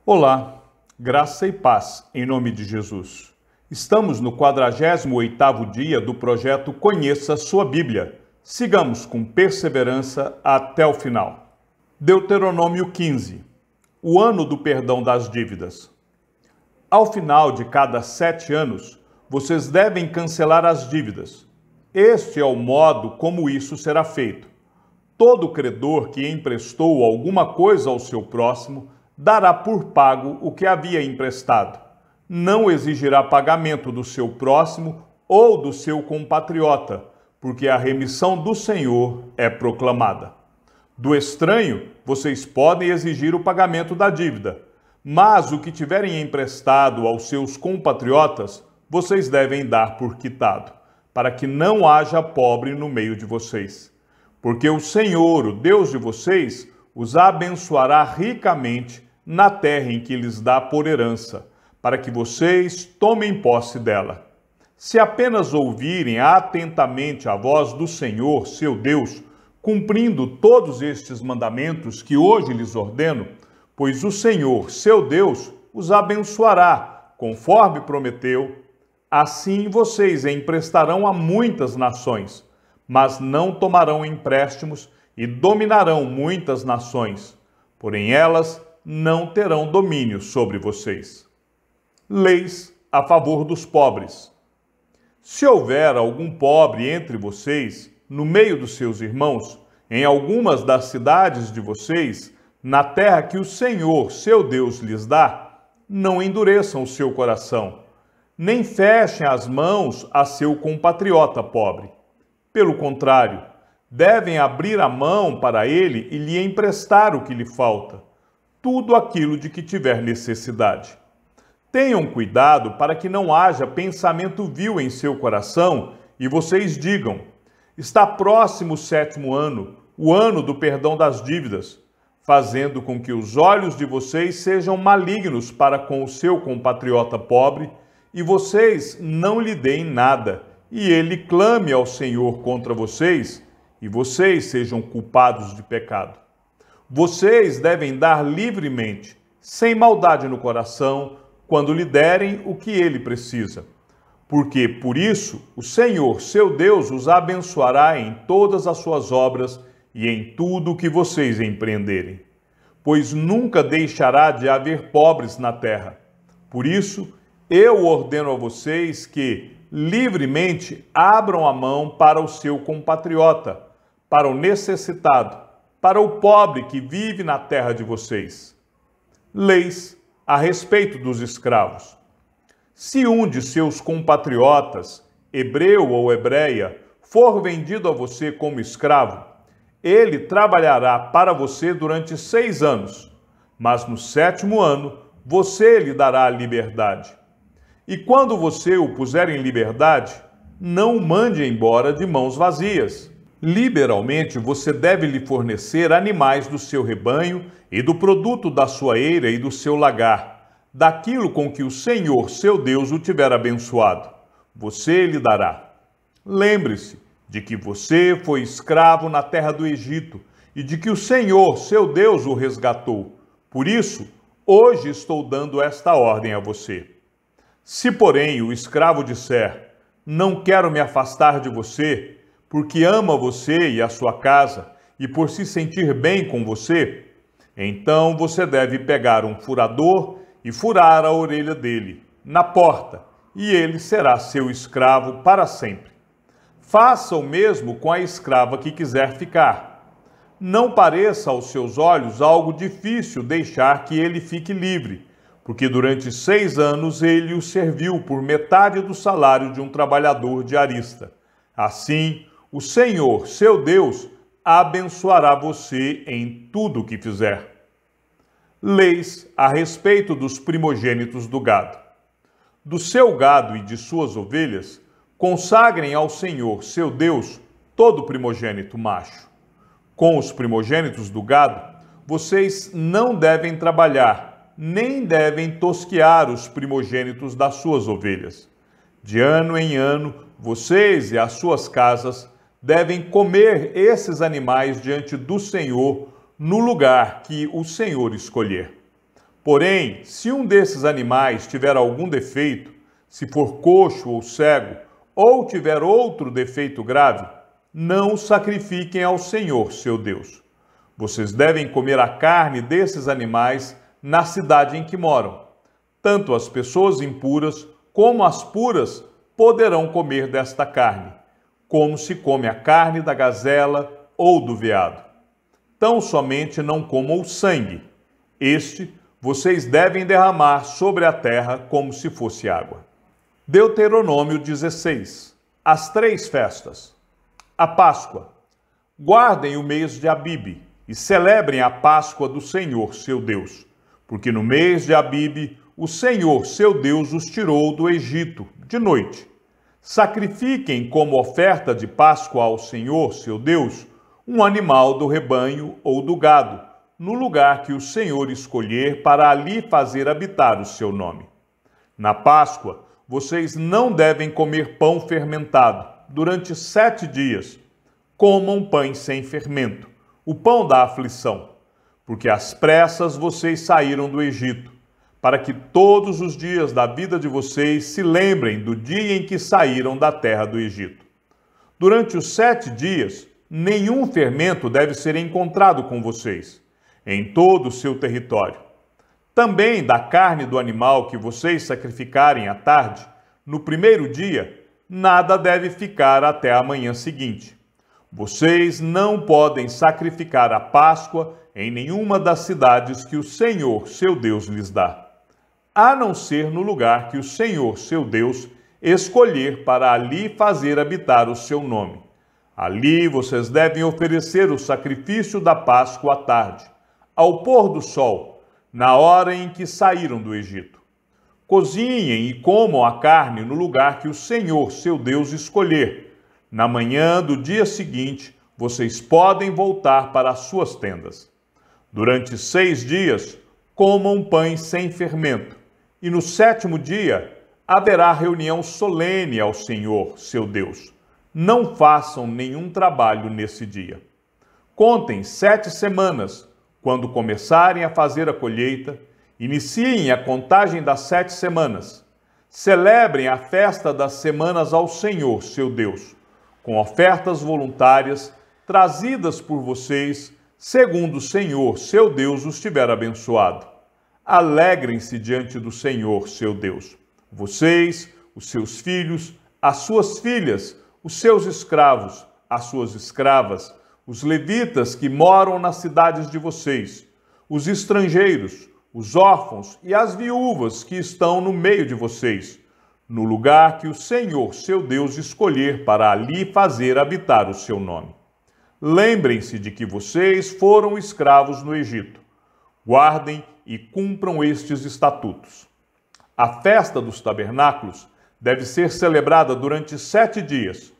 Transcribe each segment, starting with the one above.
Olá, graça e paz em nome de Jesus. Estamos no 48º dia do projeto Conheça Sua Bíblia. Sigamos com perseverança até o final. Deuteronômio 15. O ano do perdão das dívidas. Ao final de cada 7 anos, vocês devem cancelar as dívidas. Este é o modo como isso será feito. Todo credor que emprestou alguma coisa ao seu próximo dará por pago o que havia emprestado. Não exigirá pagamento do seu próximo ou do seu compatriota, porque a remissão do Senhor é proclamada. Do estranho, vocês podem exigir o pagamento da dívida, mas o que tiverem emprestado aos seus compatriotas, vocês devem dar por quitado, para que não haja pobre no meio de vocês. Porque o Senhor, o Deus de vocês, os abençoará ricamente na terra em que lhes dá por herança, para que vocês tomem posse dela. Se apenas ouvirem atentamente a voz do Senhor, seu Deus, cumprindo todos estes mandamentos que hoje lhes ordeno, pois o Senhor, seu Deus, os abençoará, conforme prometeu. Assim vocês emprestarão a muitas nações, mas não tomarão empréstimos e dominarão muitas nações, porém elas não terão domínio sobre vocês. Leis a favor dos pobres. Se houver algum pobre entre vocês, no meio dos seus irmãos, em algumas das cidades de vocês, na terra que o Senhor, seu Deus, lhes dá, não endureçam o seu coração, nem fechem as mãos a seu compatriota pobre. Pelo contrário, devem abrir a mão para ele e lhe emprestar o que lhe falta, tudo aquilo de que tiver necessidade. Tenham cuidado para que não haja pensamento vil em seu coração e vocês digam: está próximo o 7º ano, o ano do perdão das dívidas, fazendo com que os olhos de vocês sejam malignos para com o seu compatriota pobre e vocês não lhe deem nada, e ele clame ao Senhor contra vocês e vocês sejam culpados de pecado. Vocês devem dar livremente, sem maldade no coração, quando lhe derem o que ele precisa. Porque, por isso, o Senhor, seu Deus, os abençoará em todas as suas obras e em tudo o que vocês empreenderem. Pois nunca deixará de haver pobres na terra. Por isso, eu ordeno a vocês que, livremente, abram a mão para o seu compatriota, para o necessitado, para o pobre que vive na terra de vocês. Leis a respeito dos escravos. Se um de seus compatriotas, hebreu ou hebreia, for vendido a você como escravo, ele trabalhará para você durante 6 anos, mas no 7º ano você lhe dará a liberdade. E quando você o puser em liberdade, não o mande embora de mãos vazias. Liberalmente você deve lhe fornecer animais do seu rebanho e do produto da sua eira e do seu lagar, daquilo com que o Senhor, seu Deus, o tiver abençoado. Você lhe dará. Lembre-se de que você foi escravo na terra do Egito e de que o Senhor, seu Deus, o resgatou. Por isso, hoje estou dando esta ordem a você. Se, porém, o escravo disser: não quero me afastar de você, porque ama você e a sua casa, e por se sentir bem com você, então você deve pegar um furador e furar a orelha dele, na porta, e ele será seu escravo para sempre. Faça o mesmo com a escrava que quiser ficar. Não pareça aos seus olhos algo difícil deixar que ele fique livre, porque durante 6 anos ele o serviu por metade do salário de um trabalhador diarista. Assim, o Senhor, seu Deus, abençoará você em tudo o que fizer. Leis a respeito dos primogênitos do gado. Do seu gado e de suas ovelhas, consagrem ao Senhor, seu Deus, todo primogênito macho. Com os primogênitos do gado, vocês não devem trabalhar, nem devem tosquear os primogênitos das suas ovelhas. De ano em ano, vocês e as suas casas devem comer esses animais diante do Senhor no lugar que o Senhor escolher. Porém, se um desses animais tiver algum defeito, se for coxo ou cego, ou tiver outro defeito grave, não o sacrifiquem ao Senhor, seu Deus. Vocês devem comer a carne desses animais na cidade em que moram. Tanto as pessoas impuras como as puras poderão comer desta carne, como se come a carne da gazela ou do veado. Tão somente não comam o sangue. Este vocês devem derramar sobre a terra como se fosse água. Deuteronômio 16. As 3 festas. A Páscoa. Guardem o mês de Abibe e celebrem a Páscoa do Senhor, seu Deus, porque no mês de Abibe o Senhor, seu Deus, os tirou do Egito de noite. Sacrifiquem como oferta de Páscoa ao Senhor, seu Deus, um animal do rebanho ou do gado, no lugar que o Senhor escolher para ali fazer habitar o seu nome. Na Páscoa, vocês não devem comer pão fermentado durante 7 dias. Comam pães sem fermento, o pão da aflição, porque às pressas vocês saíram do Egito, para que todos os dias da vida de vocês se lembrem do dia em que saíram da terra do Egito. Durante os 7 dias, nenhum fermento deve ser encontrado com vocês, em todo o seu território. Também da carne do animal que vocês sacrificarem à tarde, no primeiro dia, nada deve ficar até a manhã seguinte. Vocês não podem sacrificar a Páscoa em nenhuma das cidades que o Senhor, seu Deus, lhes dá, a não ser no lugar que o Senhor, seu Deus, escolher para ali fazer habitar o seu nome. Ali vocês devem oferecer o sacrifício da Páscoa à tarde, ao pôr do sol, na hora em que saíram do Egito. Cozinhem e comam a carne no lugar que o Senhor, seu Deus, escolher. Na manhã do dia seguinte, vocês podem voltar para as suas tendas. Durante 6 dias, comam pães sem fermento, e no 7º dia haverá reunião solene ao Senhor, seu Deus. Não façam nenhum trabalho nesse dia. Contem 7 semanas. Quando começarem a fazer a colheita, iniciem a contagem das 7 semanas. Celebrem a festa das semanas ao Senhor, seu Deus, com ofertas voluntárias trazidas por vocês, segundo o Senhor, seu Deus, os tiver abençoado. Alegrem-se diante do Senhor, seu Deus. Vocês, os seus filhos, as suas filhas, os seus escravos, as suas escravas, os levitas que moram nas cidades de vocês, os estrangeiros, os órfãos e as viúvas que estão no meio de vocês, no lugar que o Senhor, seu Deus, escolher para ali fazer habitar o seu nome. Lembrem-se de que vocês foram escravos no Egito. Guardem e cumpram estes estatutos. A festa dos tabernáculos deve ser celebrada durante 7 dias,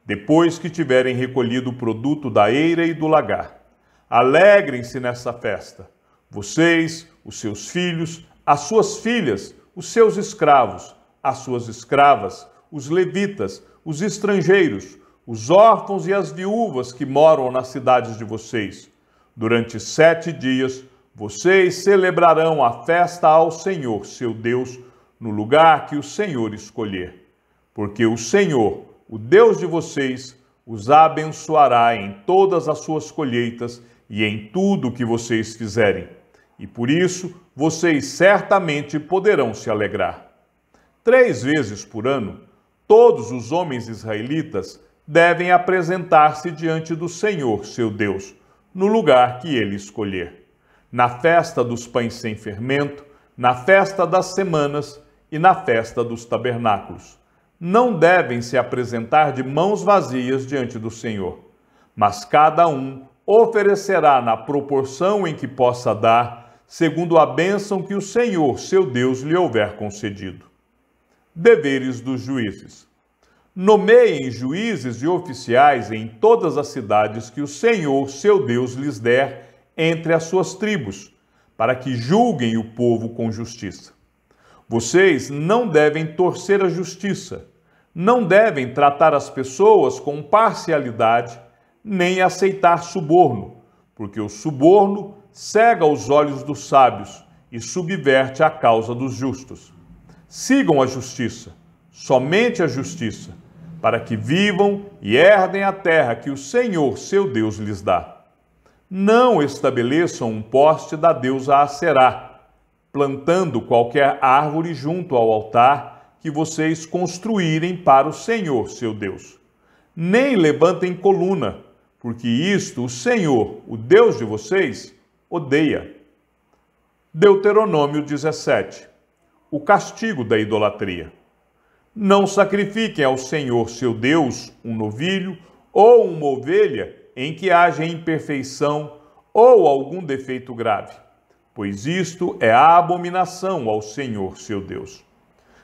depois que tiverem recolhido o produto da eira e do lagar. Alegrem-se nessa festa, vocês, os seus filhos, as suas filhas, os seus escravos, as suas escravas, os levitas, os estrangeiros, os órfãos e as viúvas que moram nas cidades de vocês. Durante 7 dias, vocês celebrarão a festa ao Senhor, seu Deus, no lugar que o Senhor escolher. Porque o Senhor, o Deus de vocês, os abençoará em todas as suas colheitas e em tudo o que vocês fizerem. E por isso, vocês certamente poderão se alegrar. 3 vezes por ano, todos os homens israelitas devem apresentar-se diante do Senhor, seu Deus, no lugar que ele escolher. Na festa dos pães sem fermento, na festa das semanas e na festa dos tabernáculos. Não devem se apresentar de mãos vazias diante do Senhor, mas cada um oferecerá na proporção em que possa dar, segundo a bênção que o Senhor, seu Deus, lhe houver concedido. Deveres dos juízes. Nomeiem juízes e oficiais em todas as cidades que o Senhor, seu Deus, lhes der entre as suas tribos, para que julguem o povo com justiça. Vocês não devem torcer a justiça, não devem tratar as pessoas com parcialidade, nem aceitar suborno, porque o suborno cega os olhos dos sábios e subverte a causa dos justos. Sigam a justiça, somente a justiça, para que vivam e herdem a terra que o Senhor, seu Deus, lhes dá. Não estabeleçam um poste da deusa Aserá, plantando qualquer árvore junto ao altar que vocês construírem para o Senhor, seu Deus. Nem levantem coluna, porque isto o Senhor, o Deus de vocês, odeia. Deuteronômio 17. O castigo da idolatria. Não sacrifiquem ao Senhor, seu Deus, um novilho ou uma ovelha em que haja imperfeição ou algum defeito grave, pois isto é a abominação ao Senhor, seu Deus.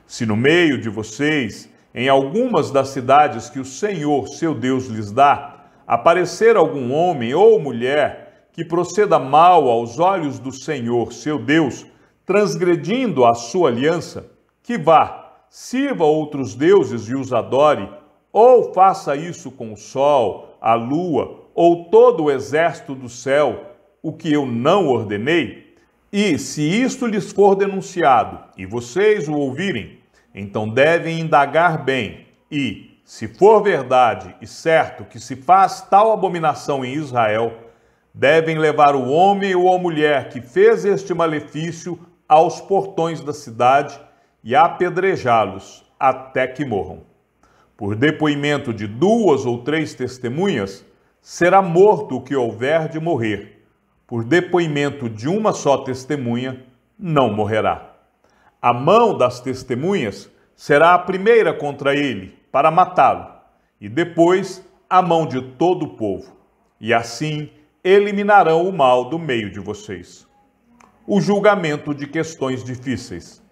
Se no meio de vocês, em algumas das cidades que o Senhor, seu Deus, lhes dá, aparecer algum homem ou mulher que proceda mal aos olhos do Senhor, seu Deus, transgredindo a sua aliança, que vá, sirva outros deuses e os adore, ou faça isso com o sol, a lua ou todo o exército do céu, o que eu não ordenei, e se isto lhes for denunciado e vocês o ouvirem, então devem indagar bem e, se for verdade e certo que se faz tal abominação em Israel, devem levar o homem ou a mulher que fez este malefício aos portões da cidade e apedrejá-los até que morram. Por depoimento de 2 ou 3 testemunhas, será morto o que houver de morrer. Por depoimento de uma só testemunha, não morrerá. A mão das testemunhas será a primeira contra ele, para matá-lo, e depois a mão de todo o povo. E assim eliminarão o mal do meio de vocês. O julgamento de questões difíceis.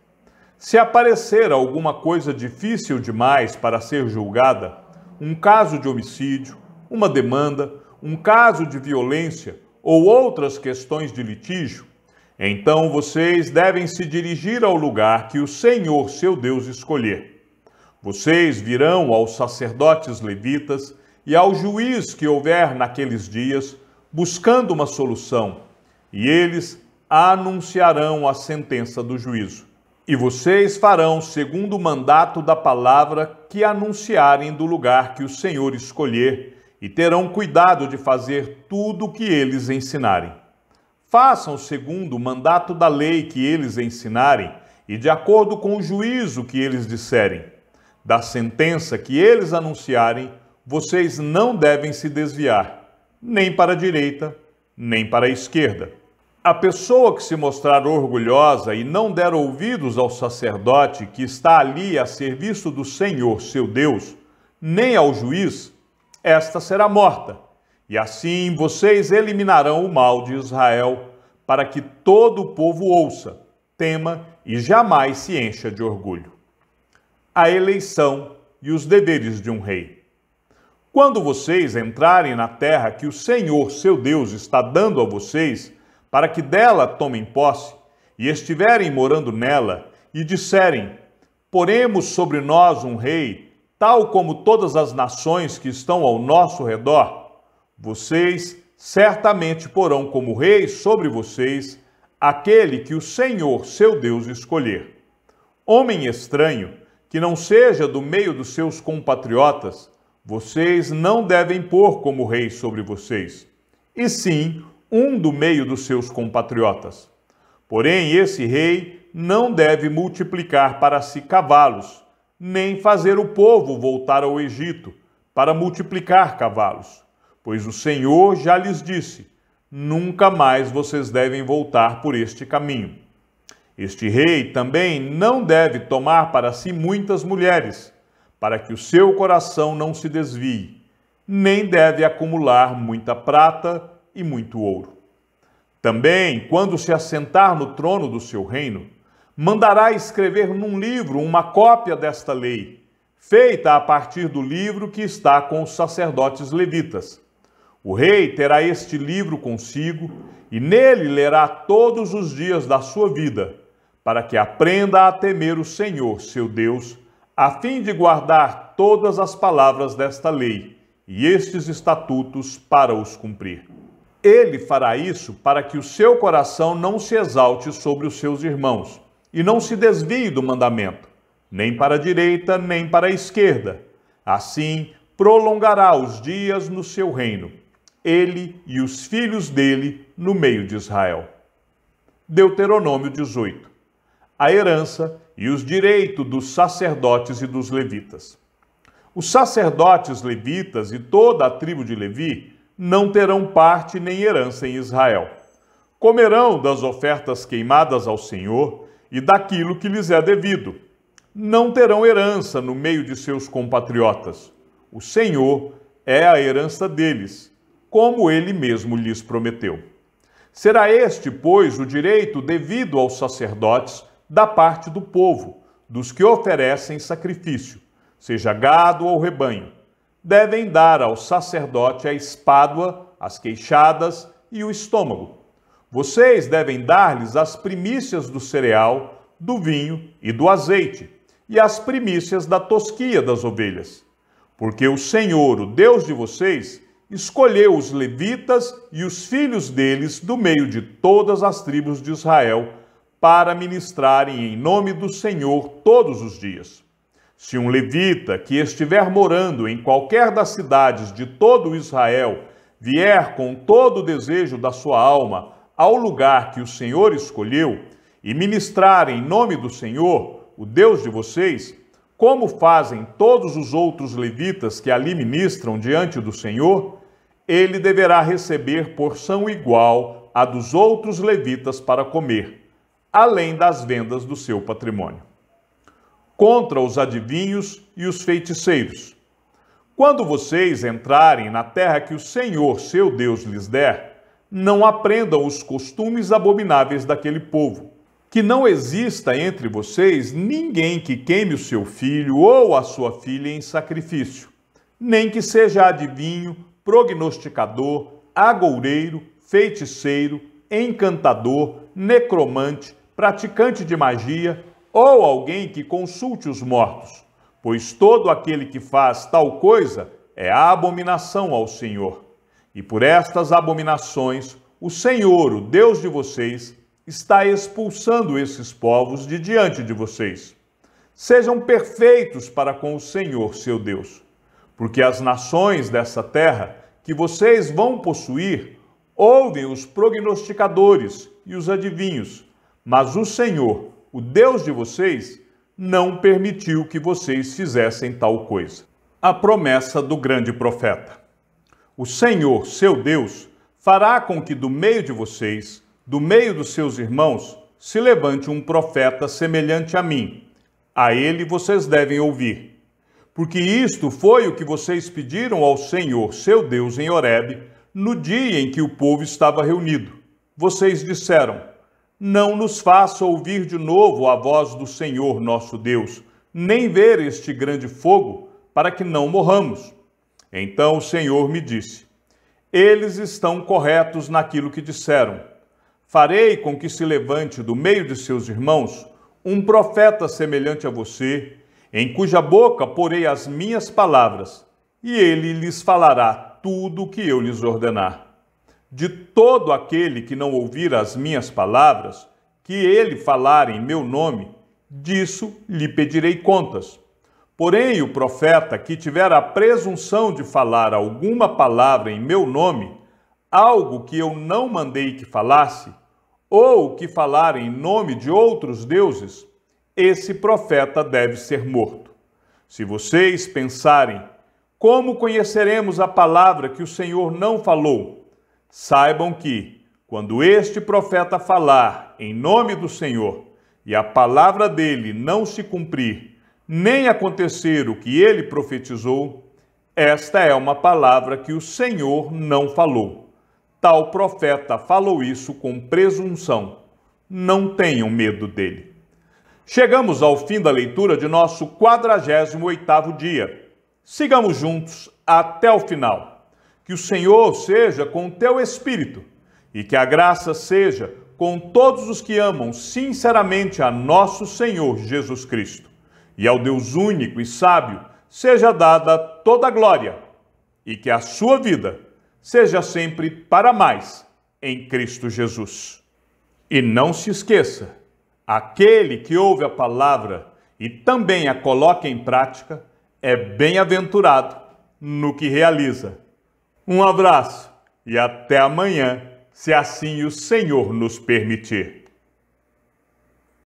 Se aparecer alguma coisa difícil demais para ser julgada, um caso de homicídio, uma demanda, um caso de violência ou outras questões de litígio, então vocês devem se dirigir ao lugar que o Senhor, seu Deus, escolher. Vocês virão aos sacerdotes levitas e ao juiz que houver naqueles dias, buscando uma solução, e eles anunciarão a sentença do juízo. E vocês farão segundo o mandato da palavra que anunciarem do lugar que o Senhor escolher, e terão cuidado de fazer tudo o que eles ensinarem. Façam segundo o mandato da lei que eles ensinarem, e de acordo com o juízo que eles disserem. Da sentença que eles anunciarem, vocês não devem se desviar, nem para a direita, nem para a esquerda. A pessoa que se mostrar orgulhosa e não der ouvidos ao sacerdote que está ali a serviço do Senhor, seu Deus, nem ao juiz, esta será morta. E assim vocês eliminarão o mal de Israel, para que todo o povo ouça, tema e jamais se encha de orgulho. A eleição e os deveres de um rei. Quando vocês entrarem na terra que o Senhor, seu Deus, está dando a vocês, para que dela tomem posse, e estiverem morando nela, e disserem: poremos sobre nós um rei, tal como todas as nações que estão ao nosso redor, vocês certamente porão como rei sobre vocês aquele que o Senhor, seu Deus, escolher. Homem estranho, que não seja do meio dos seus compatriotas, vocês não devem pôr como rei sobre vocês, e sim um do meio dos seus compatriotas. Porém, esse rei não deve multiplicar para si cavalos, nem fazer o povo voltar ao Egito para multiplicar cavalos, pois o Senhor já lhes disse: nunca mais vocês devem voltar por este caminho. Este rei também não deve tomar para si muitas mulheres, para que o seu coração não se desvie, nem deve acumular muita prata e muito ouro. Também, quando se assentar no trono do seu reino, mandará escrever num livro uma cópia desta lei, feita a partir do livro que está com os sacerdotes levitas. O rei terá este livro consigo e nele lerá todos os dias da sua vida, para que aprenda a temer o Senhor, seu Deus, a fim de guardar todas as palavras desta lei e estes estatutos para os cumprir. Ele fará isso para que o seu coração não se exalte sobre os seus irmãos e não se desvie do mandamento, nem para a direita, nem para a esquerda. Assim, prolongará os dias no seu reino, ele e os filhos dele no meio de Israel. Deuteronômio 18. A herança e os direitos dos sacerdotes e dos levitas. Os sacerdotes levitas e toda a tribo de Levi não terão parte nem herança em Israel. Comerão das ofertas queimadas ao Senhor e daquilo que lhes é devido. Não terão herança no meio de seus compatriotas. O Senhor é a herança deles, como ele mesmo lhes prometeu. Será este, pois, o direito devido aos sacerdotes da parte do povo, dos que oferecem sacrifício, seja gado ou rebanho. Devem dar ao sacerdote a espádua, as queixadas e o estômago. Vocês devem dar-lhes as primícias do cereal, do vinho e do azeite, e as primícias da tosquia das ovelhas. Porque o Senhor, o Deus de vocês, escolheu os levitas e os filhos deles do meio de todas as tribos de Israel para ministrarem em nome do Senhor todos os dias. Se um levita que estiver morando em qualquer das cidades de todo Israel vier com todo o desejo da sua alma ao lugar que o Senhor escolheu e ministrar em nome do Senhor, o Deus de vocês, como fazem todos os outros levitas que ali ministram diante do Senhor, ele deverá receber porção igual à dos outros levitas para comer, além das vendas do seu patrimônio. Contra os adivinhos e os feiticeiros. Quando vocês entrarem na terra que o Senhor, seu Deus, lhes der, não aprendam os costumes abomináveis daquele povo. Que não exista entre vocês ninguém que queime o seu filho ou a sua filha em sacrifício, nem que seja adivinho, prognosticador, agoureiro, feiticeiro, encantador, necromante, praticante de magia ou alguém que consulte os mortos, pois todo aquele que faz tal coisa é abominação ao Senhor. E por estas abominações, o Senhor, o Deus de vocês, está expulsando esses povos de diante de vocês. Sejam perfeitos para com o Senhor, seu Deus, porque as nações dessa terra que vocês vão possuir ouvem os prognosticadores e os adivinhos, mas o Senhor, o Deus de vocês, não permitiu que vocês fizessem tal coisa. A promessa do grande profeta. O Senhor, seu Deus, fará com que do meio de vocês, do meio dos seus irmãos, se levante um profeta semelhante a mim. A ele vocês devem ouvir. Porque isto foi o que vocês pediram ao Senhor, seu Deus, em Horebe, no dia em que o povo estava reunido. Vocês disseram: não nos faça ouvir de novo a voz do Senhor nosso Deus, nem ver este grande fogo, para que não morramos. Então o Senhor me disse: eles estão corretos naquilo que disseram. Farei com que se levante do meio de seus irmãos um profeta semelhante a você, em cuja boca porei as minhas palavras, e ele lhes falará tudo o que eu lhes ordenar. De todo aquele que não ouvir as minhas palavras, que ele falar em meu nome, disso lhe pedirei contas. Porém, o profeta que tiver a presunção de falar alguma palavra em meu nome, algo que eu não mandei que falasse, ou que falar em nome de outros deuses, esse profeta deve ser morto. Se vocês pensarem, como conheceremos a palavra que o Senhor não falou? Saibam que, quando este profeta falar em nome do Senhor, e a palavra dele não se cumprir, nem acontecer o que ele profetizou, esta é uma palavra que o Senhor não falou. Tal profeta falou isso com presunção. Não tenham medo dele. Chegamos ao fim da leitura de nosso 48º dia. Sigamos juntos até o final. Que o Senhor seja com o teu espírito e que a graça seja com todos os que amam sinceramente a nosso Senhor Jesus Cristo. E ao Deus único e sábio seja dada toda a glória, e que a sua vida seja sempre para mais em Cristo Jesus. E não se esqueça, aquele que ouve a palavra e também a coloca em prática é bem-aventurado no que realiza. Um abraço e até amanhã, se assim o Senhor nos permitir.